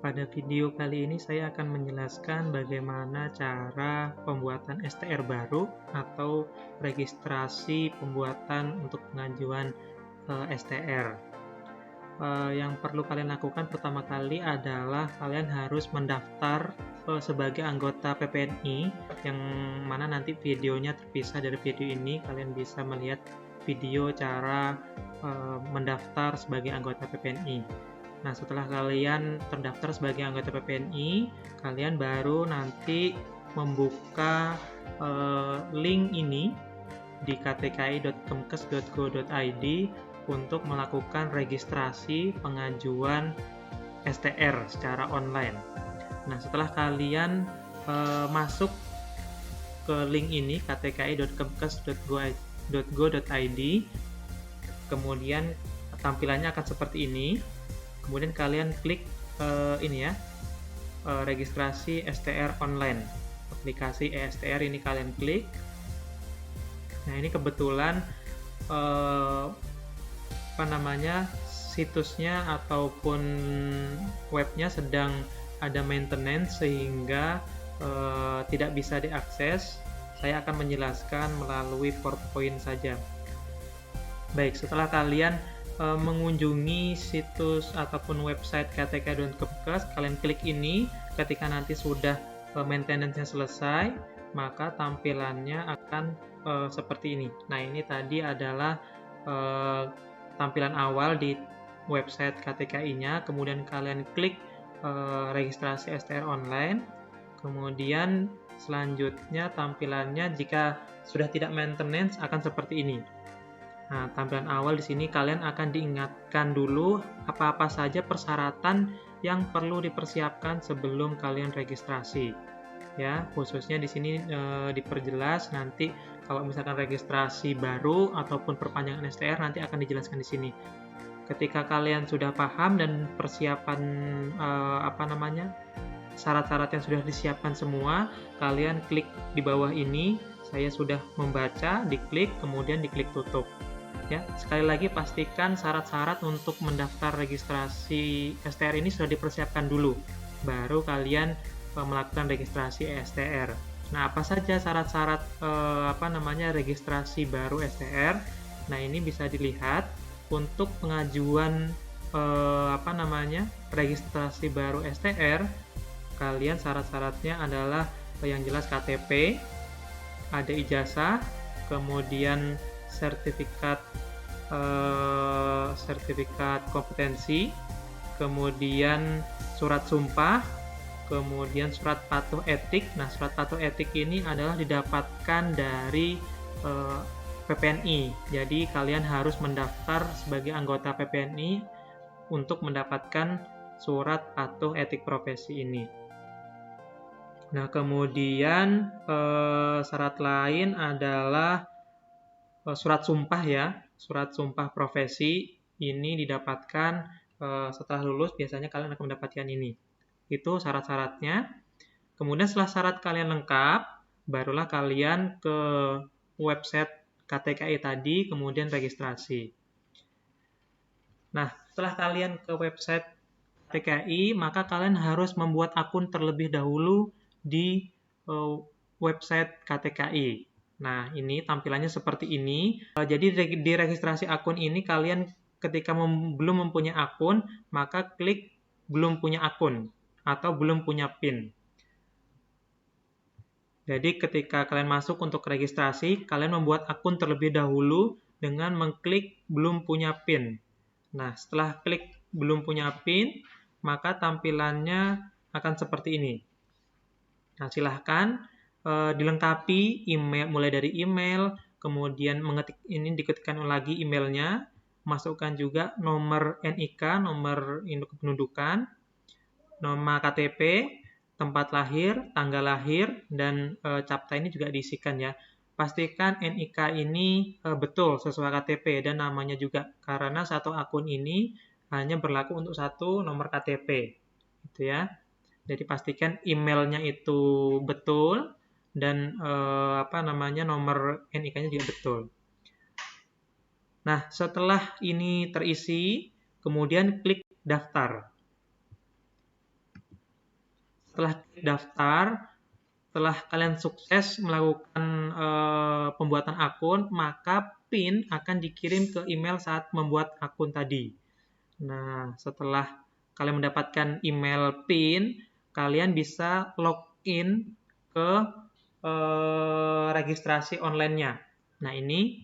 Pada video kali ini saya akan menjelaskan bagaimana cara pembuatan STR baru atau registrasi pembuatan untuk pengajuan STR. Yang perlu kalian lakukan pertama kali adalah kalian harus mendaftar sebagai anggota PPNI, yang mana nanti videonya terpisah dari video ini. Kalian bisa melihat video cara mendaftar sebagai anggota PPNI. Nah, setelah kalian terdaftar sebagai anggota PPNI, kalian baru nanti membuka link ini di ktki.kemkes.go.id untuk melakukan registrasi pengajuan STR secara online. Nah, setelah kalian masuk ke link ini ktki.kemkes.go.id, kemudian tampilannya akan seperti ini. Kemudian kalian klik registrasi STR online, aplikasi eSTR ini kalian klik. Nah, ini kebetulan situsnya ataupun webnya sedang ada maintenance sehingga tidak bisa diakses. Saya akan menjelaskan melalui PowerPoint saja. Baik, setelah kalian mengunjungi situs ataupun website ktk.kemkes, kalian klik ini. Ketika nanti sudah maintenance-nya selesai, maka tampilannya akan seperti ini. Nah, ini tadi adalah tampilan awal di website KTKI-nya. Kemudian kalian klik registrasi STR online. Kemudian selanjutnya tampilannya jika sudah tidak maintenance akan seperti ini. Nah, tampilan awal di sini kalian akan diingatkan dulu apa-apa saja persyaratan yang perlu dipersiapkan sebelum kalian registrasi. Ya, khususnya di sini diperjelas nanti kalau misalkan registrasi baru ataupun perpanjangan STR nanti akan dijelaskan di sini. Ketika kalian sudah paham dan persiapan syarat-syarat yang sudah disiapkan semua, kalian klik di bawah ini. Saya sudah membaca, diklik, kemudian diklik tutup. Ya, sekali lagi pastikan syarat-syarat untuk mendaftar registrasi STR ini sudah dipersiapkan dulu, baru kalian melakukan registrasi STR. Nah, apa saja syarat-syarat registrasi baru STR? Nah, ini bisa dilihat untuk pengajuan registrasi baru STR. Kalian syarat-syaratnya adalah yang jelas KTP, ada ijazah, kemudian sertifikat kompetensi, kemudian surat sumpah, kemudian surat patuh etik. Nah, surat patuh etik ini adalah didapatkan dari PPNI. Jadi kalian harus mendaftar sebagai anggota PPNI untuk mendapatkan surat patuh etik profesi ini. Nah, kemudian syarat lain adalah surat sumpah ya. Surat sumpah profesi ini didapatkan setelah lulus, biasanya kalian akan mendapatkan ini. Itu syarat-syaratnya. Kemudian setelah syarat kalian lengkap, barulah kalian ke website KTKI tadi, kemudian registrasi. Nah, setelah kalian ke website KTKI, maka kalian harus membuat akun terlebih dahulu di website KTKI. Nah, ini tampilannya seperti ini. Jadi di registrasi akun ini kalian ketika belum mempunyai akun, maka klik belum punya akun atau belum punya PIN. Jadi ketika kalian masuk untuk registrasi, kalian membuat akun terlebih dahulu dengan mengklik belum punya PIN. Nah, setelah klik belum punya PIN, maka tampilannya akan seperti ini. Nah, silahkan dilengkapi email, mulai dari email, kemudian diketikkan lagi emailnya, masukkan juga nomor NIK, nomor induk kependudukan, nama KTP, tempat lahir, tanggal lahir, dan CAPTCA ini juga diisikan ya. Pastikan NIK ini betul sesuai KTP dan namanya juga, karena satu akun ini hanya berlaku untuk satu nomor KTP, gitu ya. Jadi pastikan emailnya itu betul dan nomor NIK-nya juga betul. Nah, setelah ini terisi, kemudian klik daftar. setelah daftar, setelah kalian sukses melakukan pembuatan akun, maka PIN akan dikirim ke email saat membuat akun tadi. Nah, setelah kalian mendapatkan email PIN, kalian bisa login ke registrasi online-nya. Nah, ini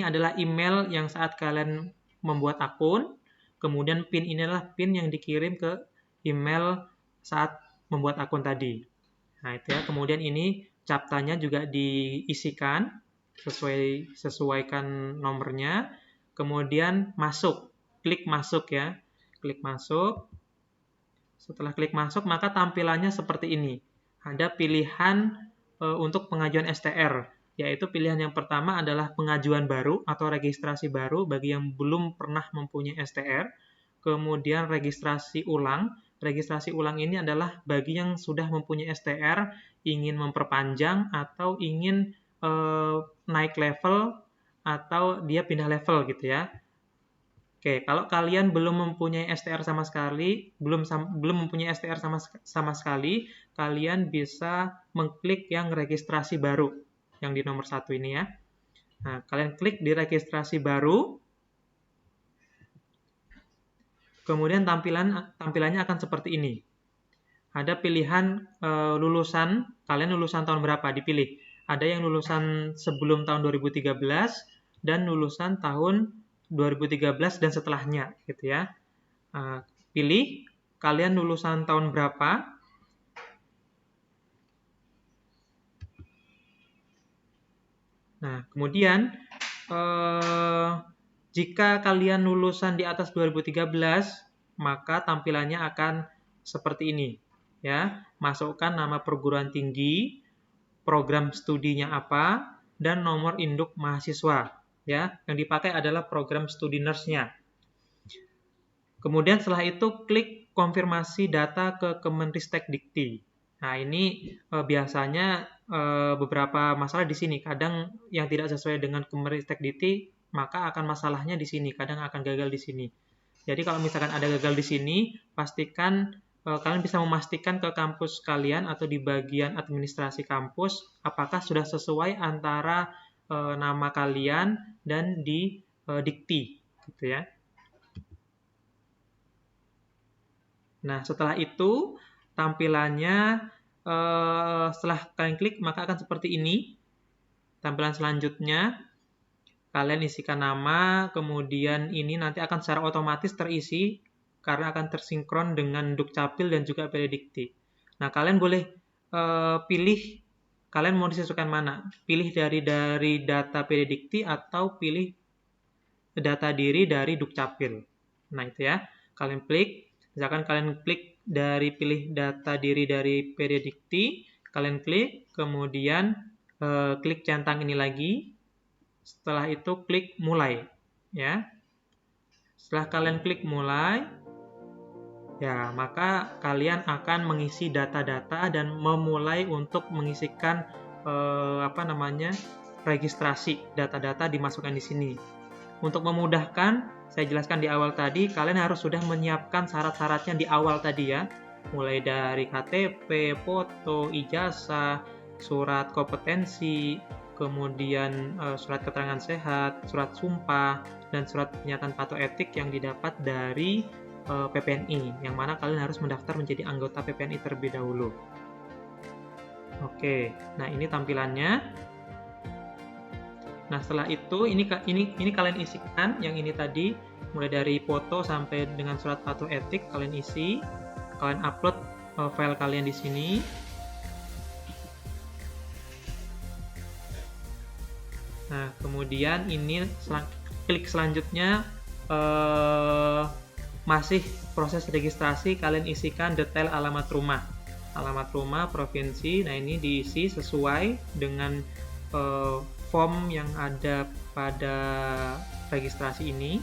adalah email yang saat kalian membuat akun, kemudian PIN ini adalah PIN yang dikirim ke email saat membuat akun tadi. Nah, itu ya. Kemudian ini CAPTCHA juga diisikan, sesuaikan nomornya, kemudian masuk, klik masuk ya. Klik masuk. Setelah klik masuk, maka tampilannya seperti ini. Ada pilihan untuk pengajuan STR, yaitu pilihan yang pertama adalah pengajuan baru atau registrasi baru bagi yang belum pernah mempunyai STR. Kemudian registrasi ulang. Registrasi ulang ini adalah bagi yang sudah mempunyai STR, ingin memperpanjang atau ingin naik level atau dia pindah level gitu ya. Oke, kalau kalian belum mempunyai STR sama sekali, belum mempunyai STR sama sekali, kalian bisa mengklik yang registrasi baru, yang di nomor 1 ini ya. Nah, kalian klik di registrasi baru, kemudian tampilannya akan seperti ini. Ada pilihan lulusan, kalian lulusan tahun berapa, dipilih. Ada yang lulusan sebelum tahun 2013 dan lulusan tahun 2013 dan setelahnya gitu ya. Pilih kalian lulusan tahun berapa. Nah, kemudian jika kalian lulusan di atas 2013, maka tampilannya akan seperti ini ya. Masukkan nama perguruan tinggi, program studinya apa, dan nomor induk mahasiswa. Ya, yang dipakai adalah program studi nurse-nya. Kemudian setelah itu klik konfirmasi data ke Kemenristek Dikti. Nah, ini biasanya beberapa masalah di sini. Kadang yang tidak sesuai dengan Kemenristek Dikti, maka akan masalahnya di sini. Kadang akan gagal di sini. Jadi kalau misalkan ada gagal di sini, pastikan kalian bisa memastikan ke kampus kalian atau di bagian administrasi kampus apakah sudah sesuai antara nama kalian dan di dikti gitu ya. Nah, setelah itu tampilannya setelah kalian klik maka akan seperti ini. Tampilan selanjutnya kalian isikan nama, kemudian ini nanti akan secara otomatis terisi karena akan tersinkron dengan Dukcapil dan juga Pedidikti. Nah, kalian boleh pilih kalian mau disesuaikan mana? Pilih dari data Pedidikti atau pilih data diri dari Dukcapil. Nah, itu ya. Kalian klik. Misalkan kalian klik pilih data diri dari Pedidikti, kalian klik, kemudian klik centang ini lagi. Setelah itu klik mulai. Ya. Setelah kalian klik mulai, ya, maka kalian akan mengisi data-data dan memulai untuk mengisikan registrasi data-data dimasukkan di sini. Untuk memudahkan, saya jelaskan di awal tadi, kalian harus sudah menyiapkan syarat-syaratnya di awal tadi ya. Mulai dari KTP, foto, ijazah, surat kompetensi, kemudian surat keterangan sehat, surat sumpah, dan surat pernyataan patuh etik yang didapat dari PPNI, yang mana kalian harus mendaftar menjadi anggota PPNI terlebih dahulu. Oke, nah ini tampilannya. Nah, setelah itu ini kalian isikan yang ini tadi, mulai dari foto sampai dengan surat patuh etik kalian isi. Kalian upload file kalian di sini. Nah, kemudian ini klik selanjutnya masih proses registrasi, kalian isikan detail alamat rumah. Alamat rumah provinsi, nah ini diisi sesuai dengan form yang ada pada registrasi ini.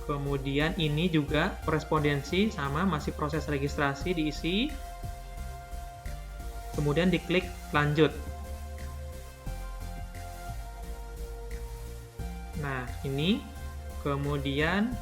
Kemudian ini juga korespondensi sama, masih proses registrasi diisi. Kemudian diklik lanjut. Nah, ini kemudian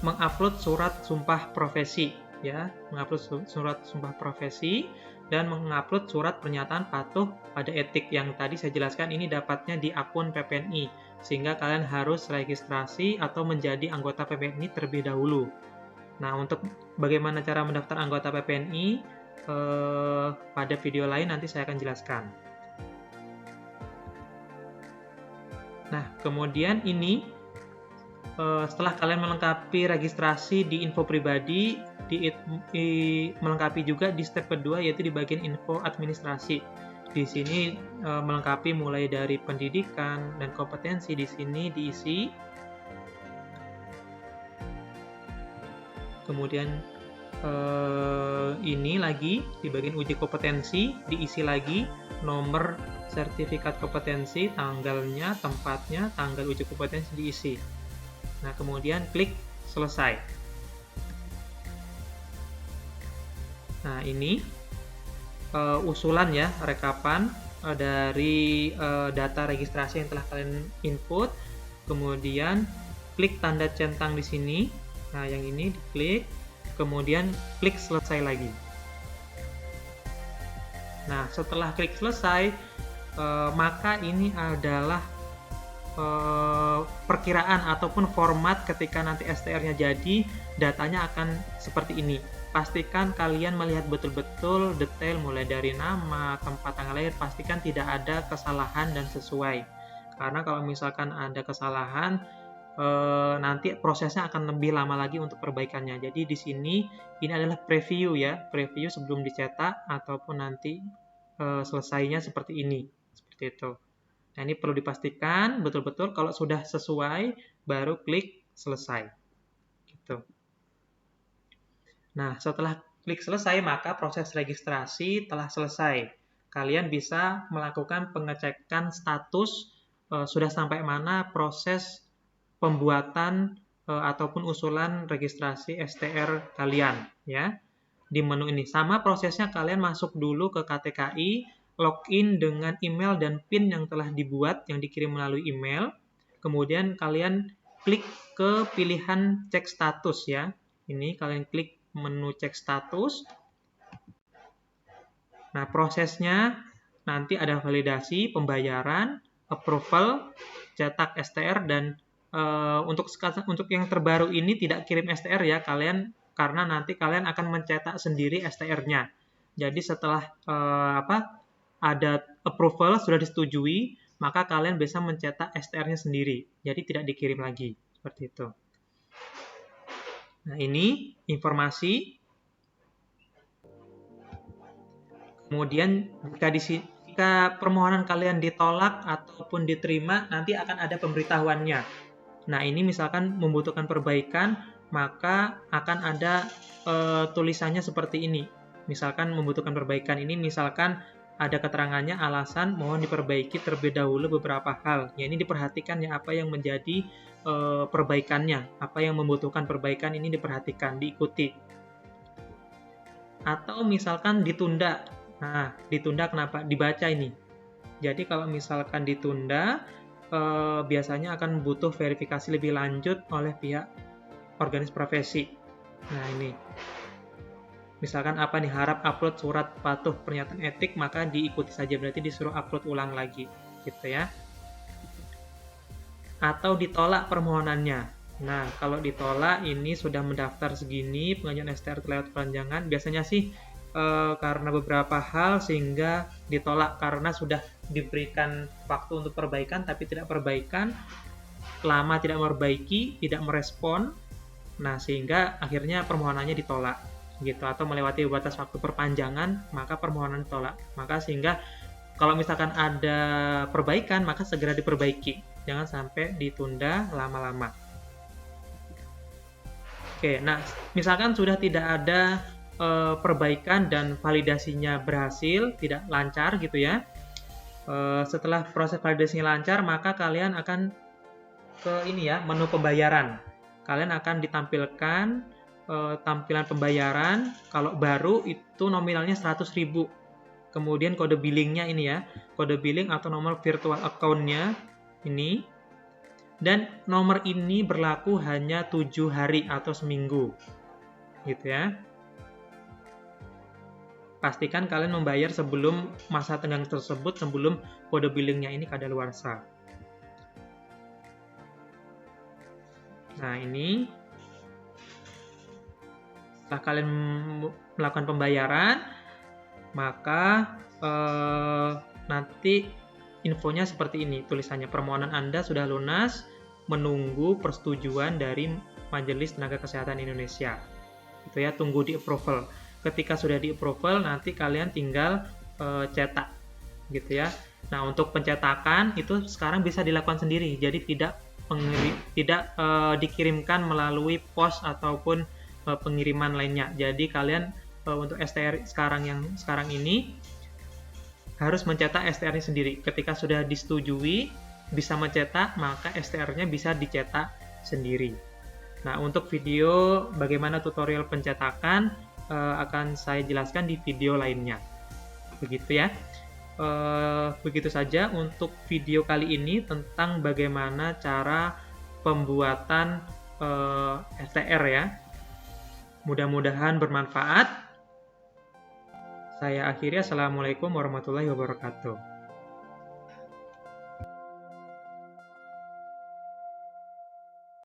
mengupload surat sumpah profesi, ya, mengupload surat sumpah profesi dan mengupload surat pernyataan patuh pada etik yang tadi saya jelaskan. Ini dapatnya di akun PPNI, sehingga kalian harus registrasi atau menjadi anggota PPNI terlebih dahulu. Nah, untuk bagaimana cara mendaftar anggota PPNI, pada video lain nanti saya akan jelaskan. Nah, kemudian ini setelah kalian melengkapi registrasi di info pribadi, melengkapi juga di step kedua, yaitu di bagian info administrasi. Di sini melengkapi mulai dari pendidikan dan kompetensi, di sini diisi. Kemudian ini lagi di bagian uji kompetensi diisi lagi nomor sertifikat kompetensi, tanggalnya, tempatnya, tanggal uji kompetensi diisi. Nah, kemudian klik selesai. Nah, ini usulan ya, rekapan dari data registrasi yang telah kalian input. Kemudian klik tanda centang di sini. Nah, yang ini diklik, kemudian klik selesai lagi. Nah, setelah klik selesai, maka ini adalah perkiraan ataupun format ketika nanti STR-nya jadi, datanya akan seperti ini. Pastikan kalian melihat betul-betul detail mulai dari nama, tempat tanggal lahir, pastikan tidak ada kesalahan dan sesuai. Karena kalau misalkan ada kesalahan, nanti prosesnya akan lebih lama lagi untuk perbaikannya. Jadi di sini ini adalah preview ya, preview sebelum dicetak ataupun nanti selesainya seperti ini, seperti itu. Nah, ini perlu dipastikan betul-betul kalau sudah sesuai baru klik selesai. Gitu. Nah, setelah klik selesai maka proses registrasi telah selesai. Kalian bisa melakukan pengecekan status sudah sampai mana proses pembuatan ataupun usulan registrasi STR kalian ya. Di menu ini sama prosesnya, kalian masuk dulu ke KTKI, login dengan email dan PIN yang telah dibuat yang dikirim melalui email. Kemudian kalian klik ke pilihan cek status ya. Ini kalian klik menu cek status. Nah, prosesnya nanti ada validasi, pembayaran, approval, cetak STR, dan untuk yang terbaru ini tidak kirim STR ya kalian, karena nanti kalian akan mencetak sendiri STR-nya. Jadi setelah ada approval sudah disetujui, maka kalian bisa mencetak STR-nya sendiri. Jadi tidak dikirim lagi seperti itu. Nah, ini informasi. Kemudian jika permohonan kalian ditolak ataupun diterima, nanti akan ada pemberitahuannya. Nah, ini misalkan membutuhkan perbaikan, maka akan ada tulisannya seperti ini. Misalkan membutuhkan perbaikan ini, misalkan ada keterangannya alasan mohon diperbaiki terlebih dahulu beberapa hal. Ya, ini diperhatikan ya apa yang menjadi perbaikannya, apa yang membutuhkan perbaikan ini diperhatikan, diikuti. Atau misalkan ditunda. Nah, ditunda kenapa? Dibaca ini. Jadi kalau misalkan ditunda, biasanya akan butuh verifikasi lebih lanjut oleh pihak organisasi profesi. Nah, ini. Misalkan apa nih, harap upload surat patuh pernyataan etik, maka diikuti saja, berarti disuruh upload ulang lagi, gitu ya. Atau ditolak permohonannya. Nah, kalau ditolak ini sudah mendaftar segini, pengajuan STR terlewat perpanjangan, biasanya sih karena beberapa hal sehingga ditolak karena sudah diberikan waktu untuk perbaikan tapi tidak perbaikan, lama tidak memperbaiki, tidak merespon. Nah, sehingga akhirnya permohonannya ditolak gitu, atau melewati batas waktu perpanjangan, maka permohonan ditolak. Maka sehingga kalau misalkan ada perbaikan, maka segera diperbaiki. Jangan sampai ditunda lama-lama. Oke, nah misalkan sudah tidak ada perbaikan dan validasinya berhasil, tidak lancar gitu ya. Setelah proses validasinya lancar, maka kalian akan ke ini ya, menu pembayaran. Kalian akan ditampilkan tampilan pembayaran. Kalau baru itu nominalnya 100.000. Kemudian kode billingnya ini ya, kode billing atau nomor virtual account-nya ini. Dan nomor ini berlaku hanya 7 hari atau seminggu. Gitu ya. Pastikan kalian membayar sebelum masa tenggang tersebut, sebelum kode billingnya ini kadaluarsa. Nah, ini setelah kalian melakukan pembayaran, maka nanti infonya seperti ini, tulisannya permohonan Anda sudah lunas, menunggu persetujuan dari Majelis Tenaga Kesehatan Indonesia. Itu ya, tunggu di approval. Ketika sudah di approval, nanti kalian tinggal cetak, gitu ya. Nah, untuk pencetakan itu sekarang bisa dilakukan sendiri, jadi tidak dikirimkan melalui pos ataupun pengiriman lainnya. Jadi kalian untuk STR sekarang ini harus mencetak STR-nya sendiri. Ketika sudah disetujui bisa mencetak, maka STR-nya bisa dicetak sendiri. Nah, untuk video bagaimana tutorial pencetakan akan saya jelaskan di video lainnya. Begitu ya. Begitu saja untuk video kali ini tentang bagaimana cara pembuatan STR ya. Mudah-mudahan bermanfaat. Saya akhiri. Assalamualaikum warahmatullahi wabarakatuh.